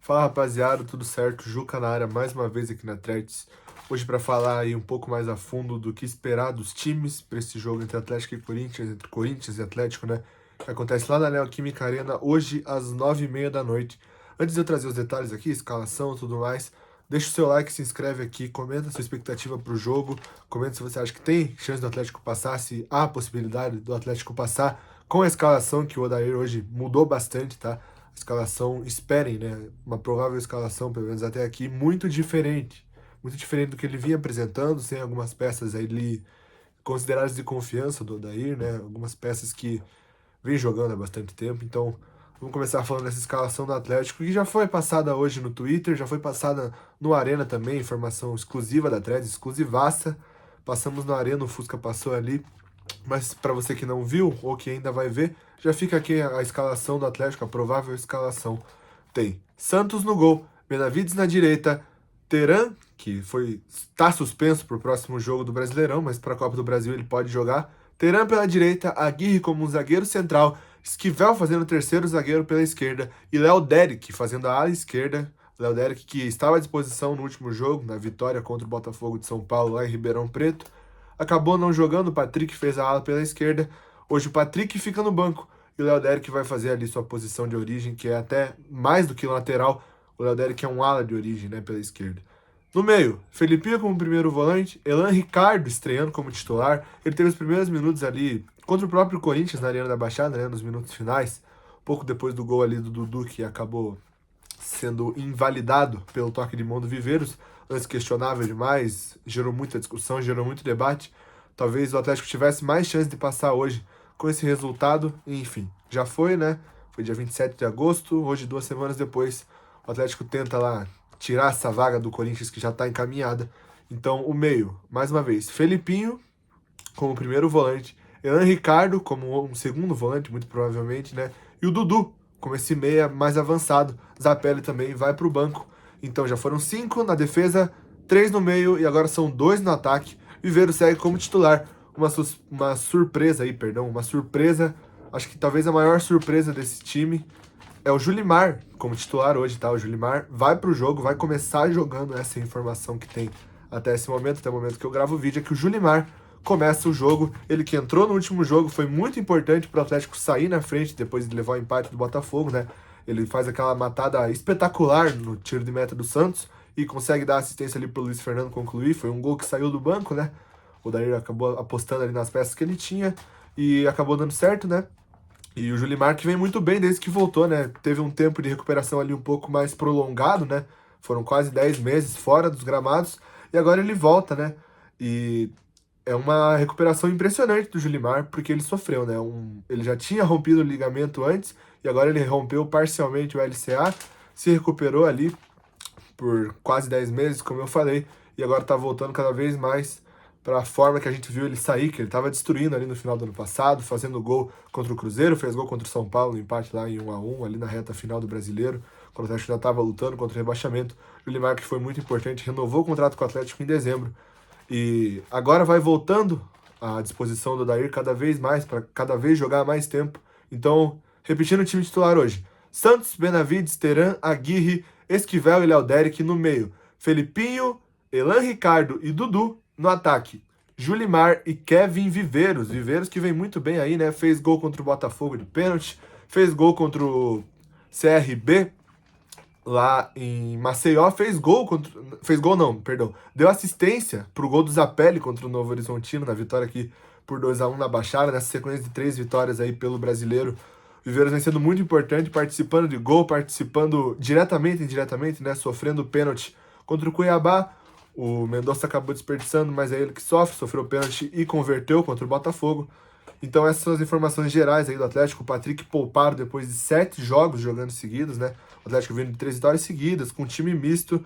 Fala rapaziada, tudo certo? Juca na área mais uma vez aqui na Threads. Hoje para falar aí um pouco mais a fundo do que esperar dos times para esse jogo entre Atlético e Corinthians, entre Corinthians e Atlético, né? Que acontece lá na Neoquímica Arena hoje às 9h30 da noite. Antes de eu trazer os detalhes aqui, escalação e tudo mais, deixa o seu like, se inscreve aqui, comenta a sua expectativa para o jogo, comenta se você acha que tem chance do Atlético passar, se há possibilidade do Atlético passar com a escalação que o Odair hoje mudou bastante, tá? Escalação, esperem, né? Uma provável escalação, pelo menos até aqui, muito diferente do que ele vinha apresentando, sem algumas peças aí ali consideradas de confiança do Odair, né? Algumas peças que vem jogando há bastante tempo. Então, vamos começar falando dessa escalação do Atlético, que já foi passada hoje no Twitter, já foi passada no Arena também, informação exclusiva da Threads, exclusivaça. Passamos no Arena, o Fusca passou ali. Mas para você que não viu ou que ainda vai ver, já fica aqui a escalação do Atlético, a provável escalação. Tem Santos no gol, Benavides na direita, Teran, que está suspenso para o próximo jogo do Brasileirão, mas para a Copa do Brasil ele pode jogar. Teran pela direita, Aguirre como um zagueiro central, Esquivel fazendo o terceiro zagueiro pela esquerda e Léo Derek fazendo a ala esquerda. Léo Derek que estava à disposição no último jogo, na vitória contra o Botafogo de São Paulo lá em Ribeirão Preto. Acabou não jogando, o Patrick fez a ala pela esquerda. Hoje o Patrick fica no banco e o Léo Derek vai fazer ali sua posição de origem, que é até mais do que lateral. O Léo Derek é um ala de origem, né, pela esquerda. No meio, Felipinho como primeiro volante, Elan Ricardo estreando como titular. Ele teve os primeiros minutos ali contra o próprio Corinthians na Arena da Baixada, né, nos minutos finais, pouco depois do gol ali do Dudu, que acabou sendo invalidado pelo toque de mão do Viveiros, lance questionável demais, gerou muita discussão, gerou muito debate. Talvez o Atlético tivesse mais chance de passar hoje com esse resultado, enfim, já foi, né? Foi dia 27 de agosto, hoje 2 semanas depois, o Atlético tenta lá tirar essa vaga do Corinthians que já está encaminhada. Então, o meio, mais uma vez, Felipinho como primeiro volante, Elan Ricardo como um segundo volante, muito provavelmente, né? E o Dudu como esse meia mais avançado. Zapelli também vai para o banco. Então já foram 5 na defesa, 3 no meio e agora são 2 no ataque. Viveiro segue como titular. Uma surpresa aí, perdão, uma surpresa. Acho que talvez a maior surpresa desse time é o Julimar como titular hoje, tá? O Julimar vai pro jogo, vai começar jogando, essa informação que tem até esse momento, até o momento que eu gravo o vídeo, é que o Julimar começa o jogo. Ele que entrou no último jogo foi muito importante para o Atlético sair na frente depois de levar o empate do Botafogo, né? Ele faz aquela matada espetacular no tiro de meta do Santos e consegue dar assistência ali pro Luiz Fernando concluir. Foi um gol que saiu do banco, né? O Daír acabou apostando ali nas peças que ele tinha e acabou dando certo, né? E o Julimar que vem muito bem desde que voltou, né? Teve um tempo de recuperação ali um pouco mais prolongado, né? Foram quase 10 meses fora dos gramados e agora ele volta, né? E é uma recuperação impressionante do Julimar, porque ele sofreu, né? Ele já tinha rompido o ligamento antes e agora ele rompeu parcialmente o LCA, se recuperou ali por quase 10 meses, como eu falei, e agora tá voltando cada vez mais para a forma que a gente viu ele sair, que ele estava destruindo ali no final do ano passado, fazendo gol contra o Cruzeiro, fez gol contra o São Paulo, no empate lá em 1-1, ali na reta final do Brasileiro, quando o Atlético já estava lutando contra o rebaixamento. O Julimar, que foi muito importante, renovou o contrato com o Atlético em dezembro, e agora vai voltando à disposição do Daír cada vez mais, para cada vez jogar mais tempo. Então, repetindo o time titular hoje: Santos, Benavides, Teran, Aguirre, Esquivel e Léo Derek no meio. Felipinho, Elan Ricardo e Dudu no ataque. Julimar e Kevin Viveiros. Viveiros que vem muito bem aí, né? Fez gol contra o Botafogo de pênalti, fez gol contra o CRB lá em Maceió, fez gol não, perdão, deu assistência pro gol do Zapelli contra o Novo Horizontino na vitória aqui por 2-1 na Baixada, nessa sequência de 3 vitórias aí pelo Brasileiro. O Viveiros vem sendo muito importante, participando de gol, participando diretamente e indiretamente, né, sofrendo pênalti contra o Cuiabá. O Mendonça acabou desperdiçando, mas é ele que sofreu pênalti e converteu contra o Botafogo. Então essas são as informações gerais aí do Atlético. O Patrick poupado depois de 7 jogos jogando seguidos, né? O Atlético vindo de 3 vitórias seguidas, com um time misto.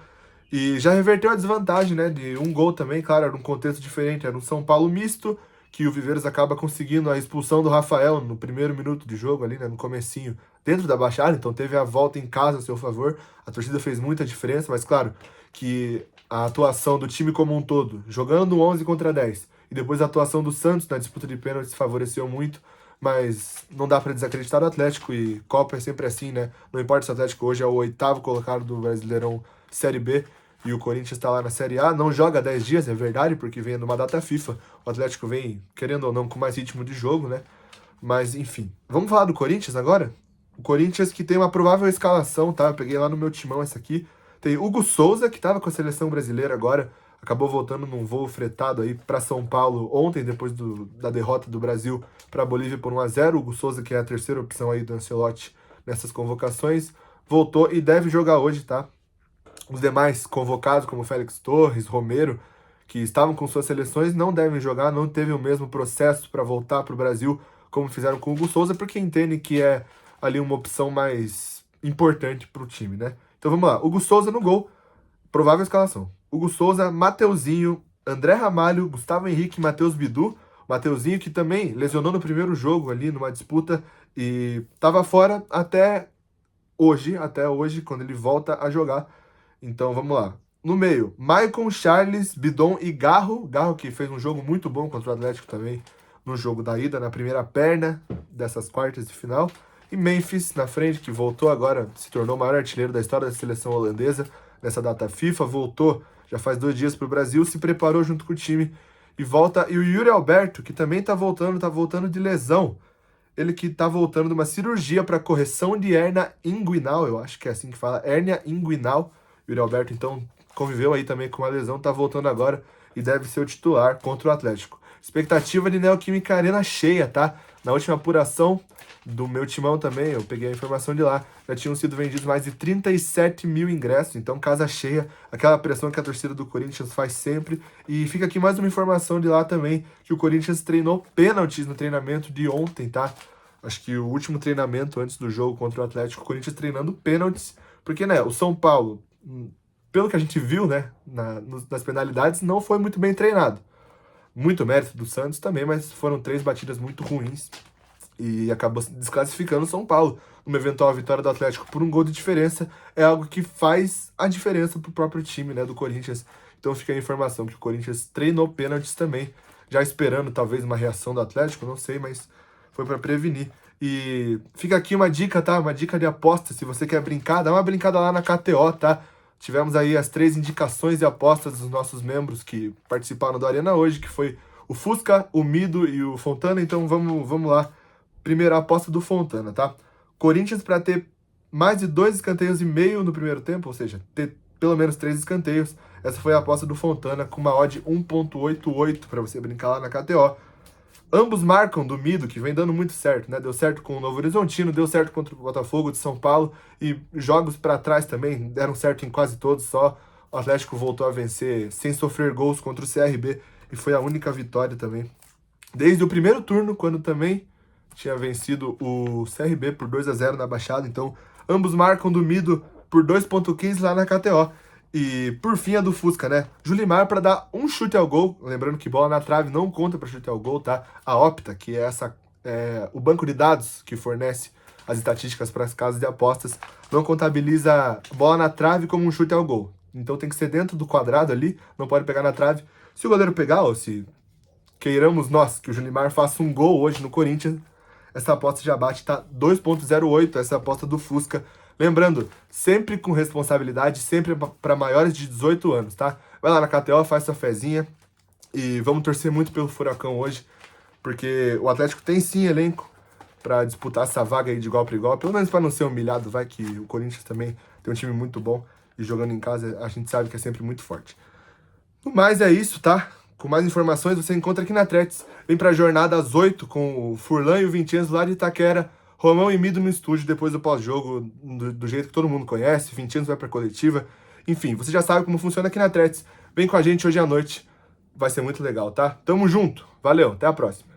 E já reverteu a desvantagem, né? De um gol também, claro, era um contexto diferente. Era um São Paulo misto, que o Viveiros acaba conseguindo a expulsão do Rafael no primeiro minuto de jogo ali, né? No comecinho, dentro da Baixada. Então teve a volta em casa a seu favor. A torcida fez muita diferença, mas claro que a atuação do time como um todo, jogando no 11 contra 10, e depois a atuação do Santos na disputa de pênaltis favoreceu muito. mas não dá para desacreditar do Atlético, e Copa é sempre assim, né? Não importa se o Atlético hoje é o 8º colocado do Brasileirão Série B e o Corinthians está lá na Série A, não joga 10 dias, é verdade, porque vem numa data FIFA, o Atlético vem, querendo ou não, com mais ritmo de jogo, né? Mas, enfim. Vamos falar do Corinthians agora? O Corinthians que tem uma provável escalação, tá? Eu peguei lá no meu timão essa aqui. Tem Hugo Souza, que estava com a seleção brasileira agora, acabou voltando num voo fretado aí para São Paulo ontem, depois da derrota do Brasil para a Bolívia por 1-0. Hugo Souza, que é a terceira opção aí do Ancelotti nessas convocações, voltou e deve jogar hoje, tá? Os demais convocados, como Félix Torres, Romero, que estavam com suas seleções, não devem jogar, não teve o mesmo processo para voltar para o Brasil como fizeram com o Hugo Souza, porque entendem que é ali uma opção mais importante para o time, né? Então vamos lá, Hugo Souza no gol, provável escalação. Hugo Souza, Mateuzinho, André Ramalho, Gustavo Henrique, Matheus Bidu. Mateuzinho que também lesionou no primeiro jogo ali numa disputa e estava fora até hoje, quando ele volta a jogar. Então vamos lá. No meio, Maicon, Charles, Bidon e Garro. Garro que fez um jogo muito bom contra o Atlético também no jogo da ida, na primeira perna dessas quartas de final. E Memphis na frente, que voltou agora, se tornou o maior artilheiro da história da seleção holandesa nessa data FIFA. Voltou já faz 2 dias para o Brasil, se preparou junto com o time e volta. E o Yuri Alberto, que também tá voltando de lesão. Ele que tá voltando de uma cirurgia para correção de hérnia inguinal, eu acho que é assim que fala, hérnia inguinal. Yuri Alberto, então, conviveu aí também com uma lesão, tá voltando agora e deve ser o titular contra o Atlético. Expectativa de Neoquímica Arena cheia, tá? Na última apuração do meu timão também, eu peguei a informação de lá, já tinham sido vendidos mais de 37 mil ingressos, então casa cheia, aquela pressão que a torcida do Corinthians faz sempre. E fica aqui mais uma informação de lá também, que o Corinthians treinou pênaltis no treinamento de ontem, tá? Acho que o último treinamento antes do jogo contra o Atlético, o Corinthians treinando pênaltis, porque, né, o São Paulo, pelo que a gente viu, né, nas penalidades, não foi muito bem treinado. Muito mérito do Santos também, mas foram 3 batidas muito ruins e acabou desclassificando o São Paulo. Uma eventual vitória do Atlético por um gol de diferença é algo que faz a diferença pro próprio time, né, do Corinthians. Então fica a informação que o Corinthians treinou pênaltis também, já esperando talvez uma reação do Atlético, não sei, mas foi para prevenir. E fica aqui uma dica, tá? Uma dica de aposta, se você quer brincar, dá uma brincada lá na KTO, tá? Tivemos aí as 3 indicações de apostas dos nossos membros que participaram do Arena hoje, que foi o Fusca, o Mido e o Fontana. Então vamos lá. Primeira aposta do Fontana, tá? Corinthians para ter mais de 2 escanteios e meio no primeiro tempo, ou seja, ter pelo menos 3 escanteios. Essa foi a aposta do Fontana com uma odd 1.88 para você brincar lá na KTO. Ambos marcam do Mido, que vem dando muito certo, né? Deu certo com o Novo Horizontino, deu certo contra o Botafogo de São Paulo e jogos para trás também deram certo em quase todos, só o Atlético voltou a vencer sem sofrer gols contra o CRB e foi a única vitória também. Desde o primeiro turno, quando também tinha vencido o CRB por 2-0 na Baixada, então ambos marcam do Mido por 2.15 lá na KTO. E por fim a do Fusca, né? Julimar para dar um chute ao gol. Lembrando que bola na trave não conta para chute ao gol, tá? A Opta, que é o banco de dados que fornece as estatísticas para as casas de apostas, não contabiliza bola na trave como um chute ao gol. Então tem que ser dentro do quadrado ali, não pode pegar na trave. Se o goleiro pegar, ou se queiramos nós que o Julimar faça um gol hoje no Corinthians, essa aposta já bate, tá 2.08, essa aposta do Fusca. Lembrando, sempre com responsabilidade, sempre para maiores de 18 anos, tá? Vai lá na KTO, faz sua fezinha e vamos torcer muito pelo Furacão hoje, porque o Atlético tem sim elenco para disputar essa vaga aí de igual para igual, pelo menos para não ser humilhado, vai que o Corinthians também tem um time muito bom e jogando em casa a gente sabe que é sempre muito forte. No mais é isso, tá? Com mais informações você encontra aqui na Tretes. Vem pra jornada às 8 com o Furlan e o Vincenzo lá de Itaquera. Romão e Mido no estúdio depois do pós-jogo, do jeito que todo mundo conhece. Vincenzo vai pra coletiva. Enfim, você já sabe como funciona aqui na Tretes. Vem com a gente hoje à noite. Vai ser muito legal, tá? Tamo junto. Valeu, até a próxima.